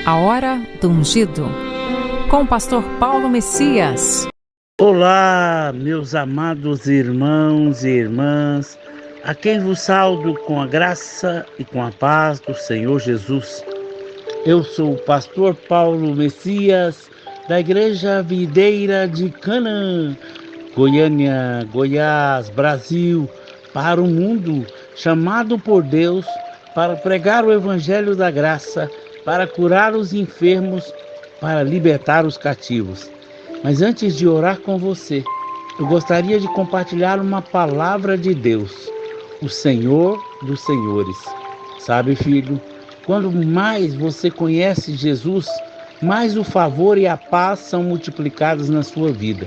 A Hora do Ungido, com o pastor Paulo Messias. Olá, meus amados irmãos e irmãs, a quem vos saúdo com a graça e com a paz do Senhor Jesus. Eu sou o pastor Paulo Messias, da Igreja Videira de Canaã, Goiânia, Goiás, Brasil, para o mundo, chamado por Deus para pregar o Evangelho da Graça, para curar os enfermos, para libertar os cativos. Mas antes de orar com você, eu gostaria de compartilhar uma palavra de Deus, o Senhor dos Senhores. Sabe, filho, quando mais você conhece Jesus, mais o favor e a paz são multiplicados na sua vida.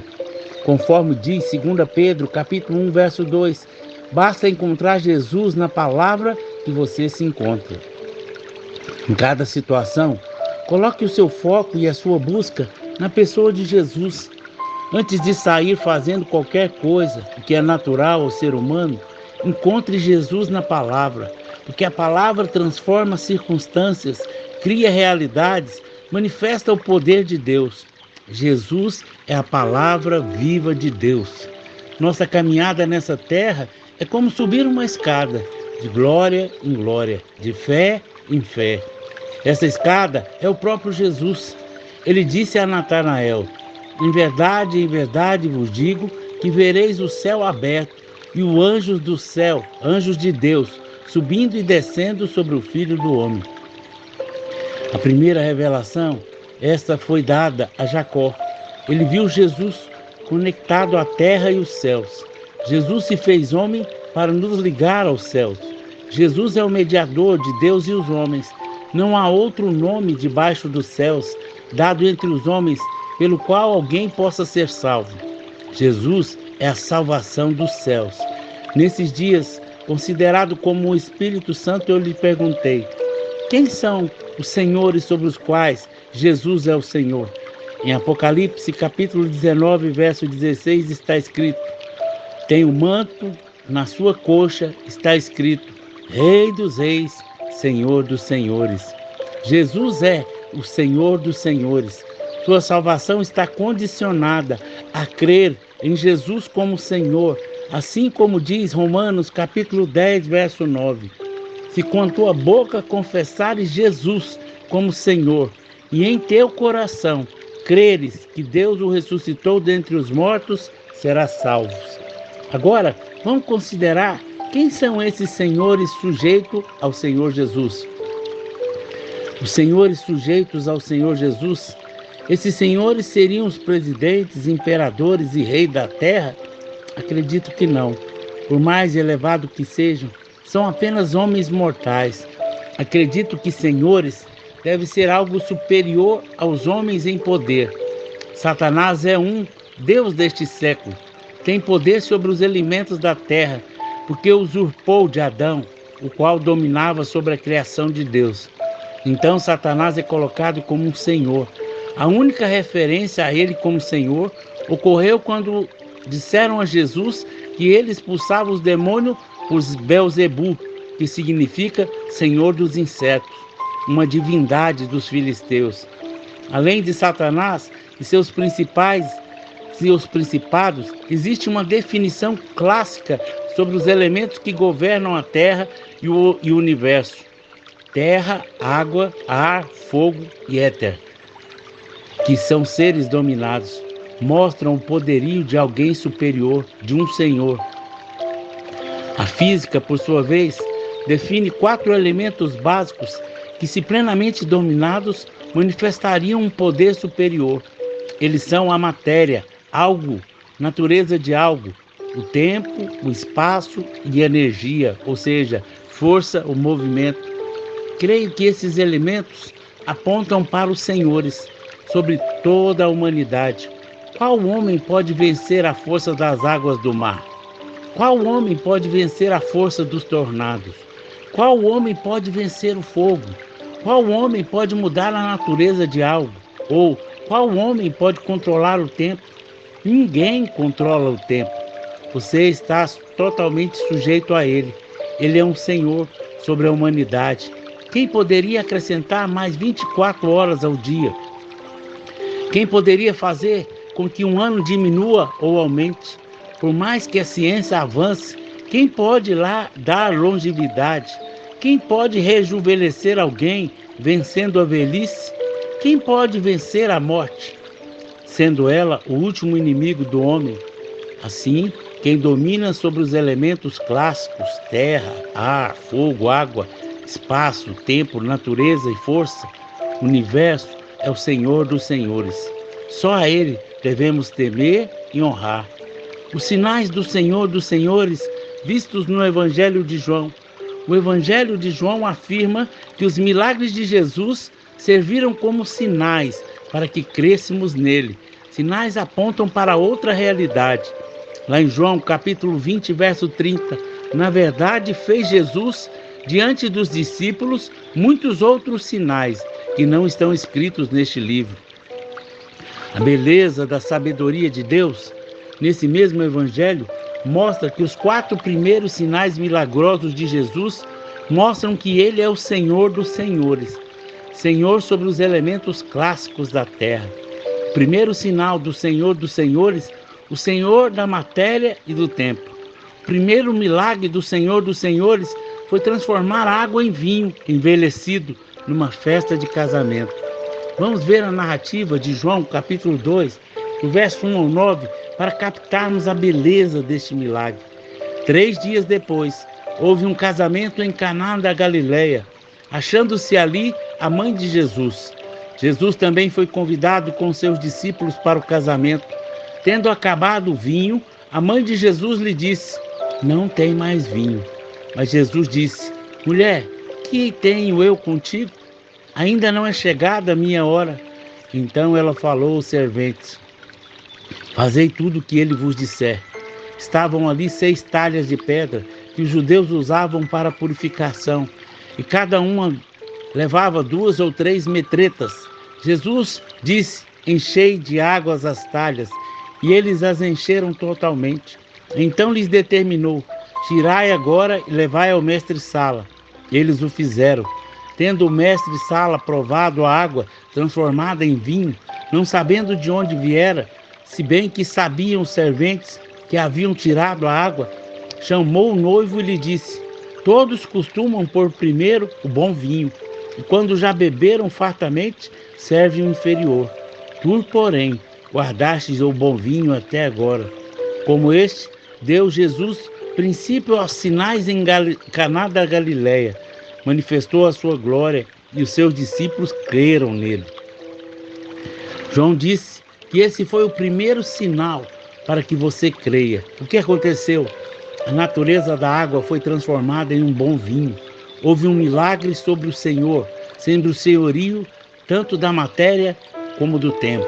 Conforme diz 2 Pedro, capítulo 1, verso 2, basta encontrar Jesus na palavra que você se encontra. Em cada situação, coloque o seu foco e a sua busca na pessoa de Jesus. Antes de sair fazendo qualquer coisa que é natural ao ser humano, encontre Jesus na palavra, porque a palavra transforma circunstâncias, cria realidades, manifesta o poder de Deus. Jesus é a palavra viva de Deus. Nossa caminhada nessa terra é como subir uma escada, de glória em glória, de fé em fé. Essa escada é o próprio Jesus. Ele disse a Natanael: em verdade vos digo que vereis o céu aberto e os anjos do céu, anjos de Deus, subindo e descendo sobre o Filho do Homem. A primeira revelação, esta foi dada a Jacó. Ele viu Jesus conectado à terra e os céus. Jesus se fez homem para nos ligar aos céus. Jesus é o mediador de Deus e os homens. Não há outro nome debaixo dos céus dado entre os homens pelo qual alguém possa ser salvo. Jesus é a salvação dos céus. Nesses dias, considerado como o Espírito Santo, eu lhe perguntei: quem são os senhores sobre os quais Jesus é o Senhor? Em Apocalipse, capítulo 19, verso 16, está escrito: tem um manto, na sua coxa está escrito: Rei dos Reis, Senhor dos Senhores. Jesus é o Senhor dos Senhores. Sua salvação está condicionada a crer em Jesus como Senhor, assim como diz Romanos capítulo 10, verso 9. Se com a tua boca confessares Jesus como Senhor e em teu coração creres que Deus o ressuscitou dentre os mortos, serás salvo. Agora, vamos considerar quem são esses senhores sujeitos ao Senhor Jesus. Os senhores sujeitos ao Senhor Jesus, esses senhores seriam os presidentes, imperadores e reis da terra? Acredito que não. Por mais elevado que sejam, são apenas homens mortais. Acredito que senhores deve ser algo superior aos homens em poder. Satanás é um Deus deste século. Tem poder sobre os elementos da terra, porque usurpou de Adão, o qual dominava sobre a criação de Deus. Então Satanás é colocado como um senhor. A única referência a ele como senhor ocorreu quando disseram a Jesus que ele expulsava os demônios por Belzebu, que significa Senhor dos Insetos, uma divindade dos filisteus. Além de Satanás e seus principados, existe uma definição clássica sobre os elementos que governam a terra e o universo: terra, água, ar, fogo e éter, que são seres dominados, mostram o poderio de alguém superior, de um senhor. A física, por sua vez, define 4 elementos básicos que, se plenamente dominados, manifestariam um poder superior. Eles são a matéria, algo, natureza de algo, o tempo, o espaço e a energia, ou seja, força, o movimento. Creio que esses elementos apontam para os senhores sobre toda a humanidade. Qual homem pode vencer a força das águas do mar? Qual homem pode vencer a força dos tornados? Qual homem pode vencer o fogo? Qual homem pode mudar a natureza de algo? Ou qual homem pode controlar o tempo? Ninguém controla o tempo. Você está totalmente sujeito a ele. Ele é um Senhor sobre a humanidade. Quem poderia acrescentar mais 24 horas ao dia? Quem poderia fazer com que um ano diminua ou aumente? Por mais que a ciência avance, quem pode lá dar longevidade? Quem pode rejuvenescer alguém vencendo a velhice? Quem pode vencer a morte, sendo ela o último inimigo do homem? Assim, quem domina sobre os elementos clássicos, terra, ar, fogo, água, espaço, tempo, natureza e força, universo, é o Senhor dos Senhores. Só a Ele devemos temer e honrar. Os sinais do Senhor dos Senhores vistos no Evangelho de João. O Evangelho de João afirma que os milagres de Jesus serviram como sinais para que crêssemos nele. Sinais apontam para outra realidade. Lá em João, capítulo 20, verso 30, na verdade fez Jesus, diante dos discípulos, muitos outros sinais que não estão escritos neste livro. A beleza da sabedoria de Deus, nesse mesmo Evangelho, mostra que os 4 primeiros sinais milagrosos de Jesus mostram que Ele é o Senhor dos Senhores, Senhor sobre os elementos clássicos da terra. O primeiro sinal do Senhor dos Senhores, o Senhor da matéria e do tempo. O primeiro milagre do Senhor dos Senhores foi transformar água em vinho envelhecido numa festa de casamento. Vamos ver a narrativa de João, capítulo 2, do verso 1 ao 9, para captarmos a beleza deste milagre. 3 dias depois, houve um casamento em Caná da Galileia, achando-se ali a mãe de Jesus. Jesus também foi convidado com seus discípulos para o casamento. Tendo acabado o vinho, a mãe de Jesus lhe disse: não tem mais vinho. Mas Jesus disse: mulher, que tenho eu contigo? Ainda não é chegada a minha hora. Então ela falou aos serventes: fazei tudo o que ele vos disser. Estavam ali 6 talhas de pedra que os judeus usavam para purificação, e cada uma levava 2 ou 3 metretas. Jesus disse: enchei de águas as talhas, e eles as encheram totalmente. Então lhes determinou: tirai agora e levai ao mestre-sala. Eles o fizeram. Tendo o mestre-sala provado a água transformada em vinho, não sabendo de onde viera, se bem que sabiam os serventes que haviam tirado a água, chamou o noivo e lhe disse: todos costumam pôr primeiro o bom vinho, e quando já beberam fartamente, servem o inferior. Tu, porém, guardastes o bom vinho até agora. Como este, deu Jesus princípio aos sinais em Caná da Galileia, manifestou a sua glória, e os seus discípulos creram nele. João disse que esse foi o primeiro sinal para que você creia. O que aconteceu? A natureza da água foi transformada em um bom vinho. Houve um milagre sobre o Senhor, sendo o senhorio tanto da matéria como do tempo.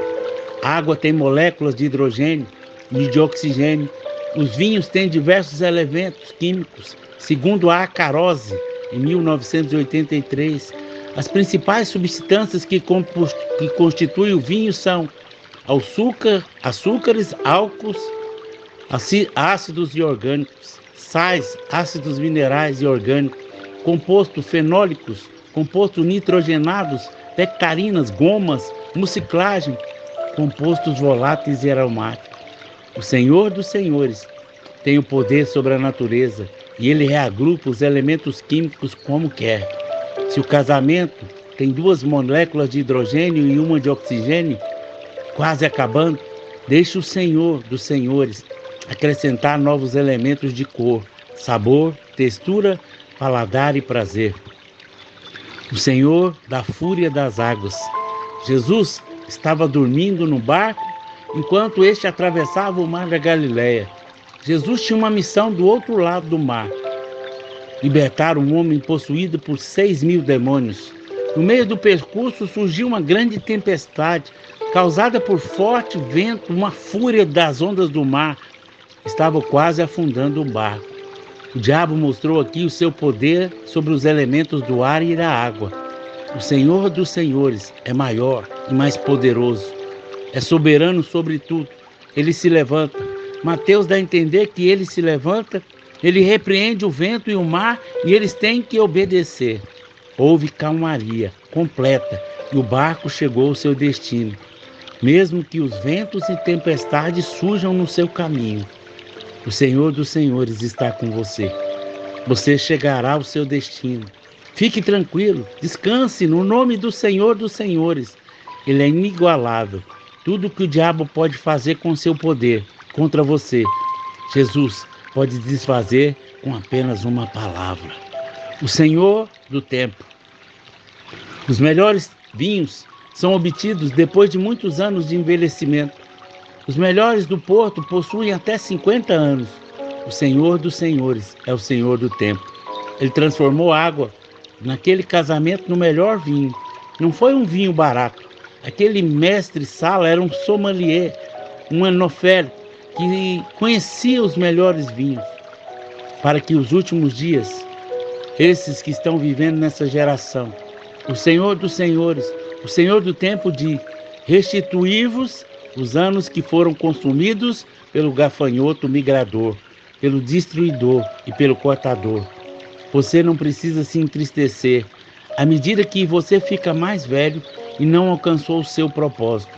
A água tem moléculas de hidrogênio e de oxigênio. Os vinhos têm diversos elementos químicos, segundo a Acarose, em 1983. As principais substâncias que constituem o vinho são açúcares, álcools, ácidos e orgânicos, sais, ácidos minerais e orgânicos, compostos fenólicos, compostos nitrogenados, pectarinas, gomas, mucilagem, compostos voláteis e aromáticos. O Senhor dos Senhores tem o poder sobre a natureza e Ele reagrupa os elementos químicos como quer. Se o casamento tem 2 moléculas de hidrogênio e uma de oxigênio, quase acabando, deixe o Senhor dos Senhores acrescentar novos elementos de cor, sabor, textura, paladar e prazer. O Senhor da fúria das águas. Jesus estava dormindo no barco enquanto este atravessava o mar da Galileia. Jesus tinha uma missão do outro lado do mar: libertar um homem possuído por 6.000 demônios. No meio do percurso surgiu uma grande tempestade, causada por forte vento, uma fúria das ondas do mar. Estava quase afundando o barco. O diabo mostrou aqui o seu poder sobre os elementos do ar e da água. O Senhor dos Senhores é maior e mais poderoso. É soberano sobre tudo. Ele se levanta. Mateus dá a entender que ele se levanta, ele repreende o vento e o mar e eles têm que obedecer. houve calmaria completa e o barco chegou ao seu destino, mesmo que os ventos e tempestades surjam no seu caminho. O Senhor dos Senhores está com você. Você chegará ao seu destino. Fique tranquilo, descanse no nome do Senhor dos Senhores. Ele é inigualável. Tudo que o diabo pode fazer com seu poder contra você, Jesus pode desfazer com apenas uma palavra. O Senhor do tempo. Os melhores vinhos são obtidos depois de muitos anos de envelhecimento. Os melhores do porto possuem até 50 anos. O Senhor dos Senhores é o Senhor do tempo. Ele transformou água naquele casamento no melhor vinho. Não foi um vinho barato. Aquele mestre Sala era um sommelier, um enófilo que conhecia os melhores vinhos. Para que os últimos dias, esses que estão vivendo nessa geração, o Senhor dos Senhores, o Senhor do tempo diz: restituir-vos os anos que foram consumidos pelo gafanhoto migrador, pelo destruidor e pelo cortador. Você não precisa se entristecer à medida que você fica mais velho e não alcançou o seu propósito.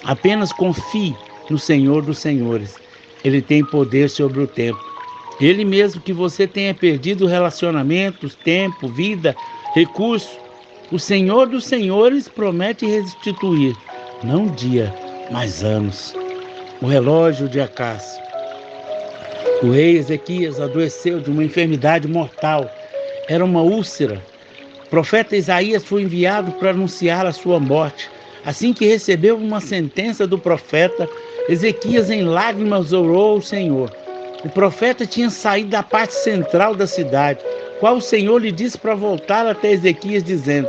Apenas confie no Senhor dos Senhores. Ele tem poder sobre o tempo. Ele mesmo que você tenha perdido relacionamentos, tempo, vida, recursos, o Senhor dos Senhores promete restituir, não dia, mas anos. O relógio de Acácio. O rei Ezequias adoeceu de uma enfermidade mortal. Era uma úlcera. O profeta Isaías foi enviado para anunciar a sua morte. Assim que recebeu uma sentença do profeta, Ezequias em lágrimas orou ao Senhor. O profeta tinha saído da parte central da cidade, qual o Senhor lhe disse para voltar até Ezequias, dizendo,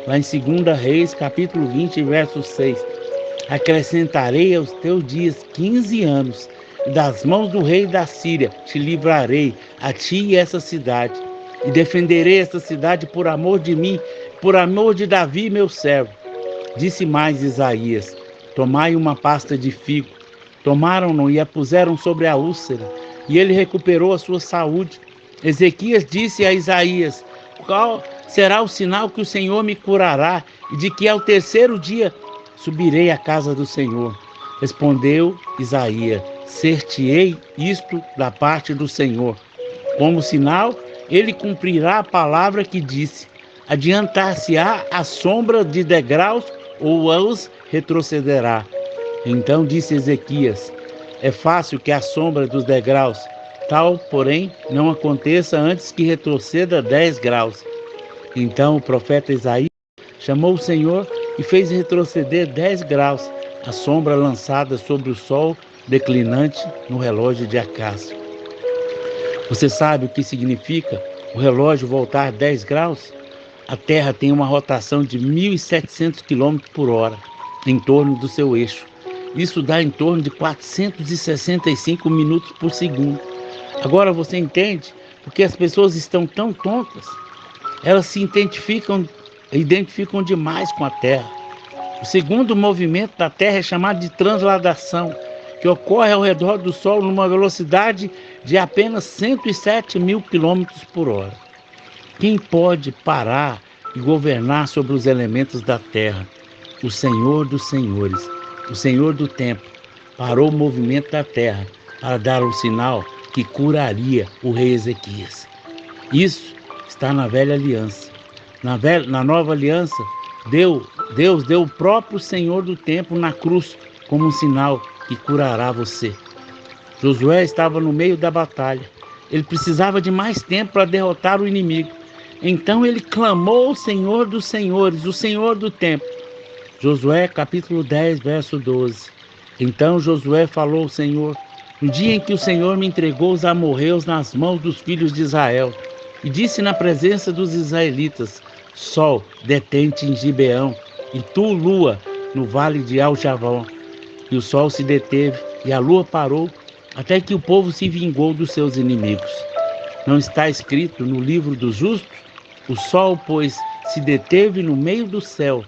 lá em 2 Reis, capítulo 20, verso 6, acrescentarei aos teus dias 15 anos, e das mãos do rei da Síria te livrarei, a ti e essa cidade, e defenderei essa cidade por amor de mim, por amor de Davi, meu servo. Disse mais Isaías, tomai uma pasta de figo. Tomaram-no e a puseram sobre a úlcera, e ele recuperou a sua saúde. Ezequias disse a Isaías, qual será o sinal que o Senhor me curará, e de que ao terceiro dia subirei à casa do Senhor? Respondeu Isaías, ser-te-ei isto da parte do Senhor. Como sinal, ele cumprirá a palavra que disse, adiantar-se-á a sombra de degraus ou os retrocederá. Então disse Ezequias, é fácil que a sombra dos degraus, tal, porém, não aconteça antes que retroceda 10 graus. Então o profeta Isaías chamou o Senhor e fez retroceder 10 graus, a sombra lançada sobre o sol declinante no relógio de Acácio. Você sabe o que significa o relógio voltar 10 graus? A Terra tem uma rotação de 1.700 km por hora em torno do seu eixo. Isso dá em torno de 465 minutos por segundo. Agora você entende porque as pessoas estão tão tontas? Elas se identificam demais com a Terra. O segundo movimento da Terra é chamado de transladação, que ocorre ao redor do Sol numa velocidade de apenas 107 mil km por hora. Quem pode parar e governar sobre os elementos da Terra? O Senhor dos Senhores, o Senhor do tempo, parou o movimento da Terra para dar o sinal que curaria o rei Ezequias. Isso está na velha aliança. Na nova aliança, Deus deu o próprio Senhor do tempo na cruz como um sinal que curará você. Josué estava no meio da batalha. Ele precisava de mais tempo para derrotar o inimigo. Então ele clamou ao Senhor dos Senhores, o Senhor do tempo. Josué capítulo 10, verso 12. Então Josué falou ao Senhor, no dia em que o Senhor me entregou os amorreus nas mãos dos filhos de Israel, e disse na presença dos israelitas, Sol, detente em Gibeão, e tu, lua, no vale de Al-Javão. E o sol se deteve, e a lua parou, até que o povo se vingou dos seus inimigos. Não está escrito no livro dos justos? O sol, pois, se deteve no meio do céu,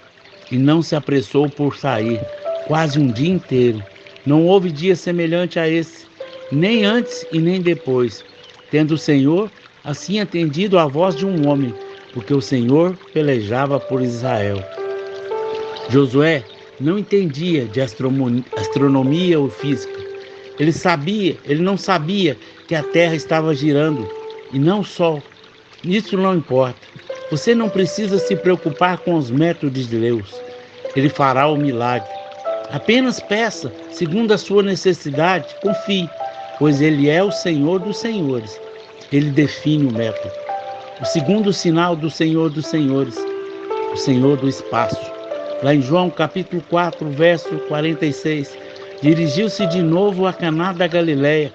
e não se apressou por sair, quase um dia inteiro. Não houve dia semelhante a esse, nem antes e nem depois, tendo o Senhor assim atendido à voz de um homem, porque o Senhor pelejava por Israel. Josué não entendia de astronomia ou física. Ele não sabia que a terra estava girando e não o sol. Isso não importa. Você não precisa se preocupar com os métodos de Deus. Ele fará o milagre. Apenas peça, segundo a sua necessidade, confie, pois Ele é o Senhor dos Senhores. Ele define o método. O segundo sinal do Senhor dos Senhores, o Senhor do espaço. Lá em João capítulo 4, verso 46, dirigiu-se de novo a Caná da Galileia,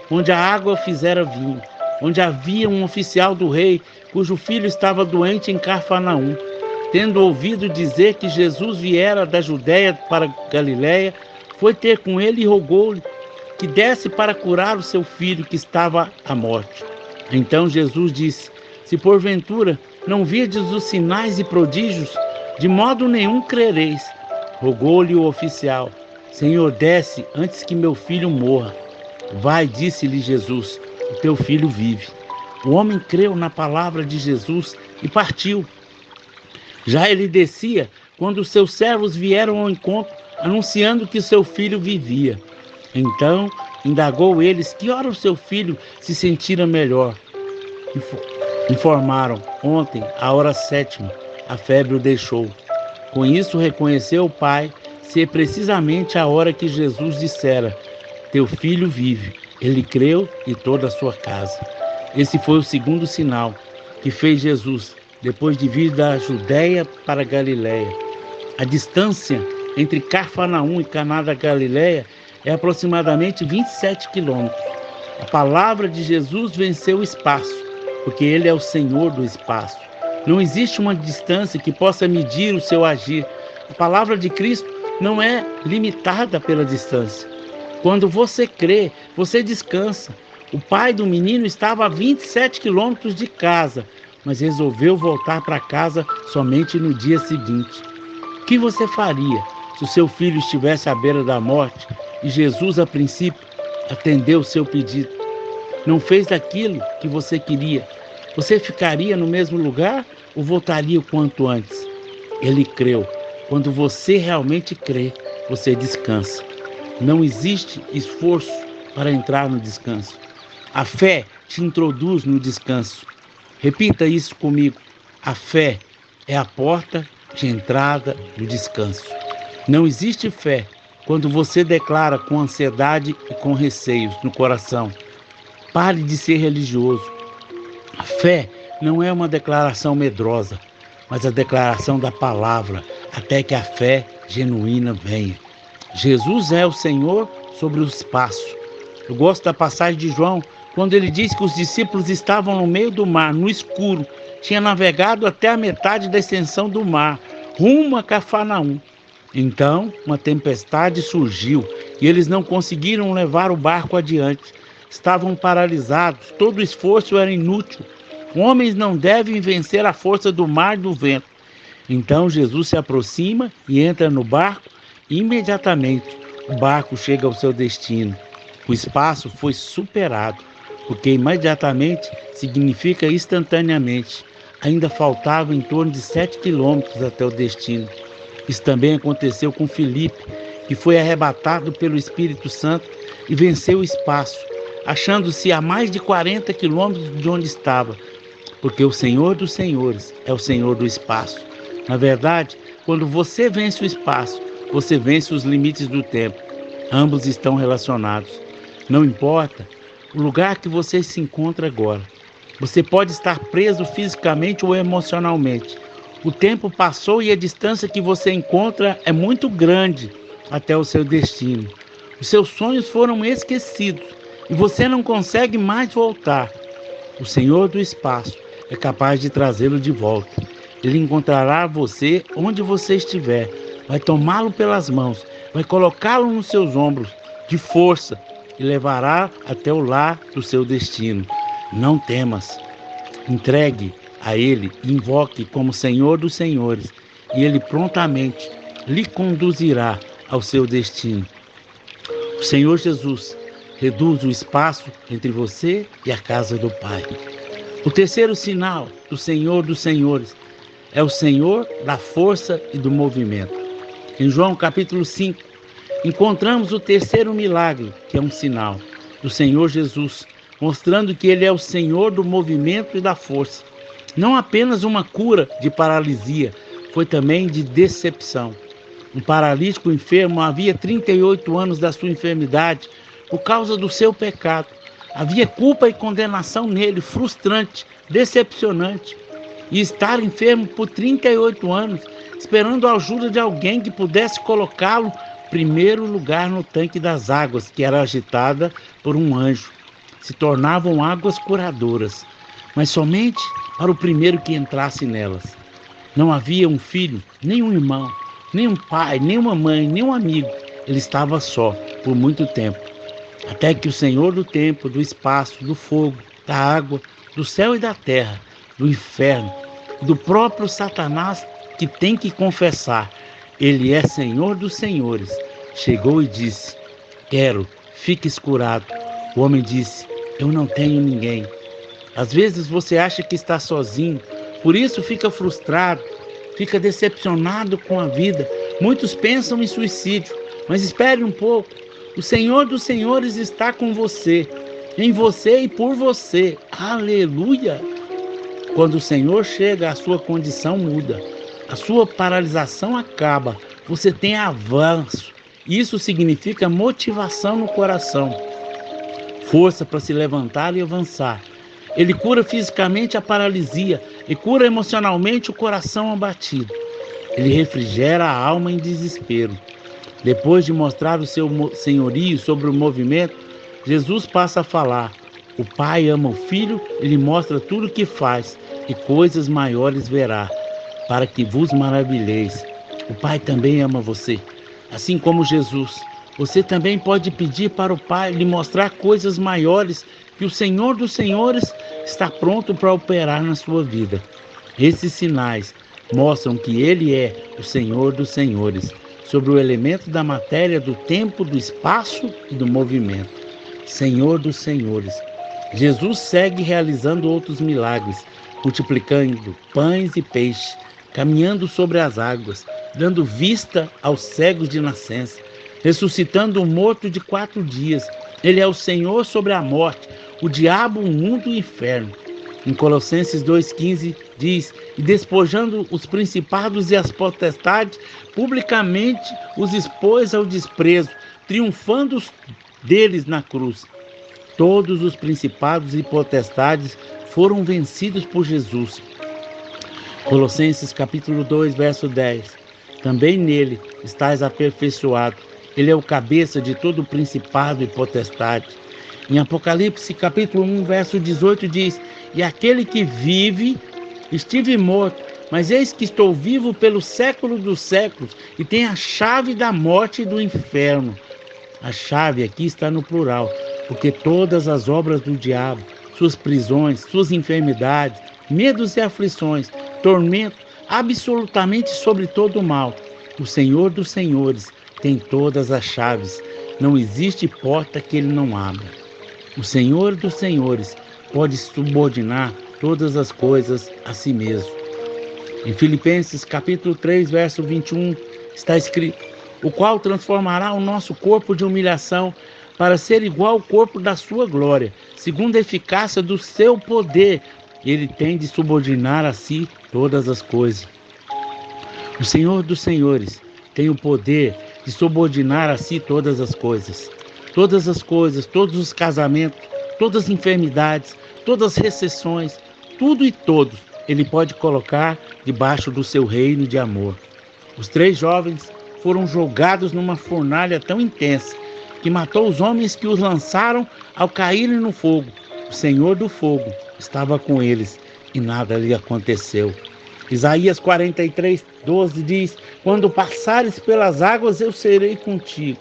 onde a água fizera vinho, onde havia um oficial do rei, cujo filho estava doente em Cafarnaum. Tendo ouvido dizer que Jesus viera da Judéia para Galileia, foi ter com ele e rogou-lhe que desse para curar o seu filho que estava à morte. Então Jesus disse: se porventura não virdes os sinais e prodígios, de modo nenhum crereis. Rogou-lhe o oficial: Senhor, desce antes que meu filho morra. Vai, disse-lhe Jesus, o teu filho vive. O homem creu na palavra de Jesus e partiu. Já ele descia quando os seus servos vieram ao encontro, anunciando que seu filho vivia. Então indagou eles que hora o seu filho se sentira melhor. Informaram: ontem, à hora 7ª, a febre o deixou. Com isso reconheceu o pai ser precisamente a hora que Jesus dissera: teu filho vive. Ele creu e toda a sua casa. Esse foi o segundo sinal que fez Jesus depois de vir da Judéia para a Galileia. A distância entre Cafarnaum e Caná da Galileia é aproximadamente 27 quilômetros. A palavra de Jesus venceu o espaço, porque Ele é o Senhor do espaço. Não existe uma distância que possa medir o seu agir. A palavra de Cristo não é limitada pela distância. Quando você crê, você descansa. O pai do menino estava a 27 quilômetros de casa, mas resolveu voltar para casa somente no dia seguinte. O que você faria se o seu filho estivesse à beira da morte e Jesus, a princípio, atendeu o seu pedido? Não fez aquilo que você queria. Você ficaria no mesmo lugar ou voltaria o quanto antes? Ele creu. Quando você realmente crê, você descansa. Não existe esforço para entrar no descanso. A fé te introduz no descanso. Repita isso comigo. A fé é a porta de entrada do descanso. Não existe fé quando você declara com ansiedade e com receios no coração. Pare de ser religioso. A fé não é uma declaração medrosa, mas a declaração da palavra, até que a fé genuína venha. Jesus é o Senhor sobre o espaço. Eu gosto da passagem de João, quando ele diz que os discípulos estavam no meio do mar, no escuro, tinha navegado até a metade da extensão do mar, rumo a Cafarnaum. Então, uma tempestade surgiu e eles não conseguiram levar o barco adiante. Estavam paralisados, todo o esforço era inútil. Homens não devem vencer a força do mar e do vento. Então Jesus se aproxima e entra no barco e imediatamente o barco chega ao seu destino. O espaço foi superado, porque imediatamente significa instantaneamente. Ainda faltava em torno de 7 quilômetros até o destino. Isso também aconteceu com Filipe, que foi arrebatado pelo Espírito Santo e venceu o espaço, achando-se a mais de 40 quilômetros de onde estava, porque o Senhor dos Senhores é o Senhor do espaço. Na verdade, quando você vence o espaço, você vence os limites do tempo. Ambos estão relacionados. Não importa o lugar que você se encontra agora. Você pode estar preso fisicamente ou emocionalmente. O tempo passou e a distância que você encontra é muito grande até o seu destino. Os seus sonhos foram esquecidos e você não consegue mais voltar. O Senhor do espaço é capaz de trazê-lo de volta. Ele encontrará você onde você estiver, vai tomá-lo pelas mãos, vai colocá-lo nos seus ombros de força e levará até o lar do seu destino. Não temas, entregue a Ele, invoque como Senhor dos Senhores e Ele prontamente lhe conduzirá ao seu destino. O Senhor Jesus reduz o espaço entre você e a casa do Pai. O terceiro sinal do Senhor dos Senhores é o Senhor da força e do movimento. Em João capítulo 5, encontramos o terceiro milagre, que é um sinal do Senhor Jesus, mostrando que Ele é o Senhor do movimento e da força. Não apenas uma cura de paralisia, foi também de decepção. Um paralítico enfermo havia 38 anos da sua enfermidade por causa do seu pecado. Havia culpa e condenação nele, frustrante, decepcionante. E estar enfermo por 38 anos, esperando a ajuda de alguém que pudesse colocá-lo em primeiro lugar no tanque das águas, que era agitada por um anjo. Se tornavam águas curadoras, mas somente para o primeiro que entrasse nelas. Não havia um filho, nem um irmão, nem um pai, nem uma mãe, nem um amigo. Ele estava só por muito tempo. Até que o Senhor do tempo, do espaço, do fogo, da água, do céu e da terra, do inferno, do próprio Satanás, que tem que confessar, Ele é Senhor dos Senhores, chegou e disse: quero, fiques curado. O homem disse: eu não tenho ninguém. Às vezes você acha que está sozinho, por isso fica frustrado, fica decepcionado com a vida. Muitos pensam em suicídio, mas espere um pouco. O Senhor dos Senhores está com você, em você e por você. Aleluia! Quando o Senhor chega, a sua condição muda. A sua paralisação acaba. Você tem avanço. Isso significa motivação no coração. Força para se levantar e avançar. Ele cura fisicamente a paralisia e cura emocionalmente o coração abatido. Ele refrigera a alma em desespero. Depois de mostrar o seu senhorio sobre o movimento, Jesus passa a falar. O Pai ama o Filho e lhe mostra tudo o que faz, e coisas maiores verá, para que vos maravilheis. O Pai também ama você, assim como Jesus. Você também pode pedir para o Pai lhe mostrar coisas maiores que o Senhor dos Senhores está pronto para operar na sua vida. Esses sinais mostram que Ele é o Senhor dos Senhores, sobre o elemento da matéria, do tempo, do espaço e do movimento. Senhor dos Senhores. Jesus segue realizando outros milagres, multiplicando pães e peixes, caminhando sobre as águas, dando vista aos cegos de nascença, ressuscitando um morto de 4 dias. Ele é o Senhor sobre a morte, o diabo, o mundo e o inferno. Em Colossenses 2,15 diz: e despojando os principados e as potestades, publicamente os expôs ao desprezo, triunfando deles na cruz. Todos os principados e potestades foram vencidos por Jesus. Colossenses capítulo 2, verso 10. Também nele estais aperfeiçoado. Ele é o cabeça de todo principado e potestade. Em Apocalipse capítulo 1, verso 18 diz: e aquele que vive, estive morto, mas eis que estou vivo pelo século dos séculos, e tenho a chave da morte e do inferno. A chave aqui está no plural, porque todas as obras do diabo, suas prisões, suas enfermidades, medos e aflições, tormento, absolutamente sobre todo o mal, o Senhor dos Senhores tem todas as chaves. Não existe porta que Ele não abra. O Senhor dos Senhores pode subordinar todas as coisas a si mesmo. Em Filipenses capítulo 3, verso 21, está escrito: o qual transformará o nosso corpo de humilhação para ser igual ao corpo da sua glória, segundo a eficácia do seu poder. Ele tem de subordinar a si todas as coisas. O Senhor dos Senhores tem o poder de subordinar a si todas as coisas. Todas as coisas, todos os casamentos, todas as enfermidades, todas as recessões, tudo e todos, Ele pode colocar debaixo do seu reino de amor. Os 3 jovens foram jogados numa fornalha tão intensa que matou os homens que os lançaram ao caírem no fogo. O Senhor do fogo estava com eles e nada lhe aconteceu. Isaías 43, 12 diz: quando passares pelas águas, eu serei contigo.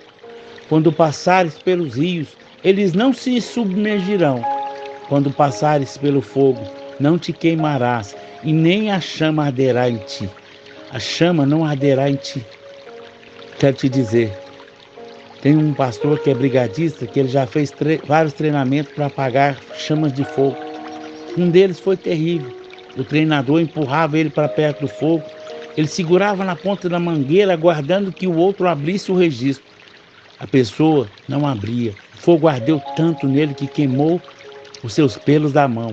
Quando passares pelos rios, eles não se submergirão. Quando passares pelo fogo, não te queimarás, e nem a chama arderá em ti. A chama não arderá em ti. Quero te dizer, tem um pastor que é brigadista, que ele já fez vários treinamentos para apagar chamas de fogo. Um deles foi terrível. O treinador empurrava ele para perto do fogo. Ele segurava na ponta da mangueira, aguardando que o outro abrisse o registro. A pessoa não abria. O fogo ardeu tanto nele que queimou os seus pelos da mão.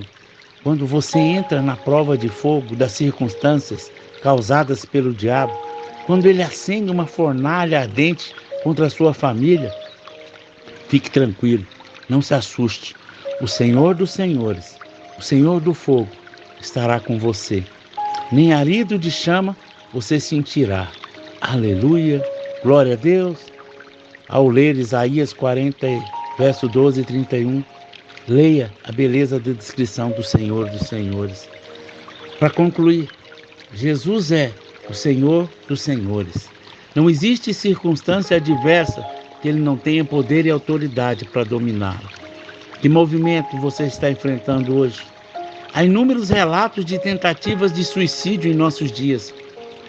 Quando você entra na prova de fogo das circunstâncias causadas pelo diabo, quando ele acende uma fornalha ardente contra a sua família, fique tranquilo, não se assuste. O Senhor dos Senhores, o Senhor do fogo, estará com você. Nem arido de chama você sentirá. Aleluia, glória a Deus. Ao ler Isaías 40, verso 12 e 31, leia a beleza da descrição do Senhor dos Senhores. Para concluir, Jesus é o Senhor dos Senhores. Não existe circunstância adversa que Ele não tenha poder e autoridade para dominá-la. Que movimento você está enfrentando hoje? Há inúmeros relatos de tentativas de suicídio em nossos dias.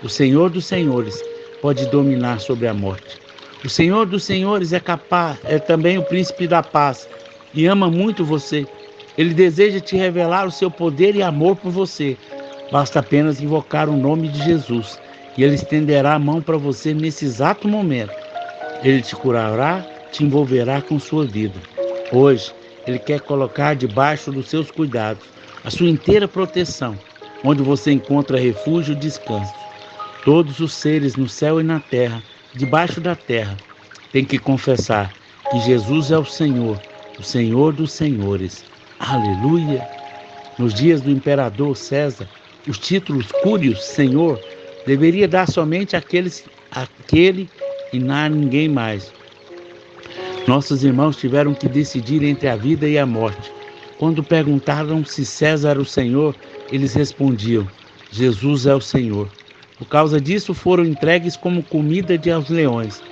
O Senhor dos Senhores pode dominar sobre a morte. O Senhor dos Senhores é também o príncipe da paz e ama muito você. Ele deseja te revelar o seu poder e amor por você. Basta apenas invocar o nome de Jesus e Ele estenderá a mão para você nesse exato momento. Ele te curará, te envolverá com sua vida. Hoje, Ele quer colocar debaixo dos seus cuidados a sua inteira proteção, onde você encontra refúgio e descanso. Todos os seres no céu e na terra, debaixo da terra, têm que confessar que Jesus é o Senhor dos Senhores. Aleluia! Nos dias do imperador César, os títulos Cúrios, Senhor, deveria dar somente aquele e não ninguém mais. Nossos irmãos tiveram que decidir entre a vida e a morte. Quando perguntaram se César era o Senhor, eles respondiam: Jesus é o Senhor. Por causa disso, foram entregues como comida aos leões.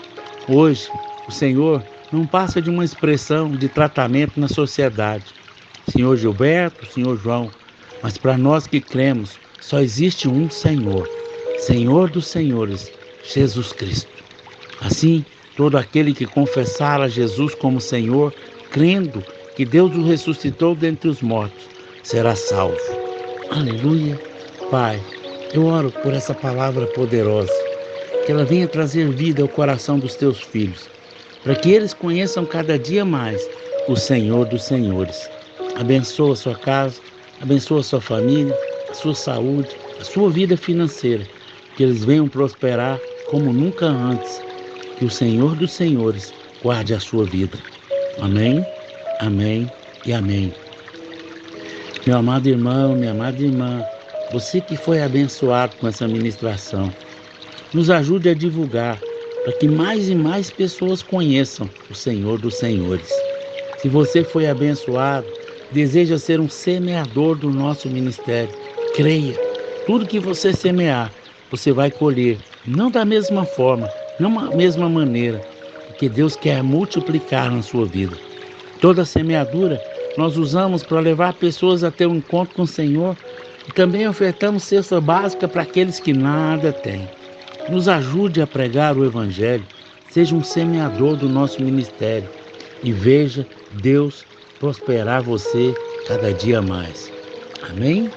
Hoje, o Senhor não passa de uma expressão de tratamento na sociedade. Senhor Gilberto, Senhor João, mas para nós que cremos, só existe um Senhor, Senhor dos Senhores, Jesus Cristo. Assim, todo aquele que confessar a Jesus como Senhor, crendo que Deus o ressuscitou dentre os mortos, será salvo. Aleluia. Pai, eu oro por essa palavra poderosa, que ela venha trazer vida ao coração dos teus filhos, para que eles conheçam cada dia mais o Senhor dos Senhores. Abençoa a sua casa, abençoa a sua família, a sua saúde, a sua vida financeira, que eles venham prosperar como nunca antes. Que o Senhor dos Senhores guarde a sua vida. Amém, amém e amém. Meu amado irmão, minha amada irmã, você que foi abençoado com essa ministração, nos ajude a divulgar, para que mais e mais pessoas conheçam o Senhor dos Senhores. Se você foi abençoado, deseja ser um semeador do nosso ministério, creia, tudo que você semear, você vai colher, não da mesma forma, não da mesma maneira, porque Deus quer multiplicar na sua vida. Toda semeadura nós usamos para levar pessoas a ter um encontro com o Senhor e também ofertamos cesta básica para aqueles que nada têm. Nos ajude a pregar o Evangelho, seja um semeador do nosso ministério e veja Deus prosperar você cada dia mais. Amém?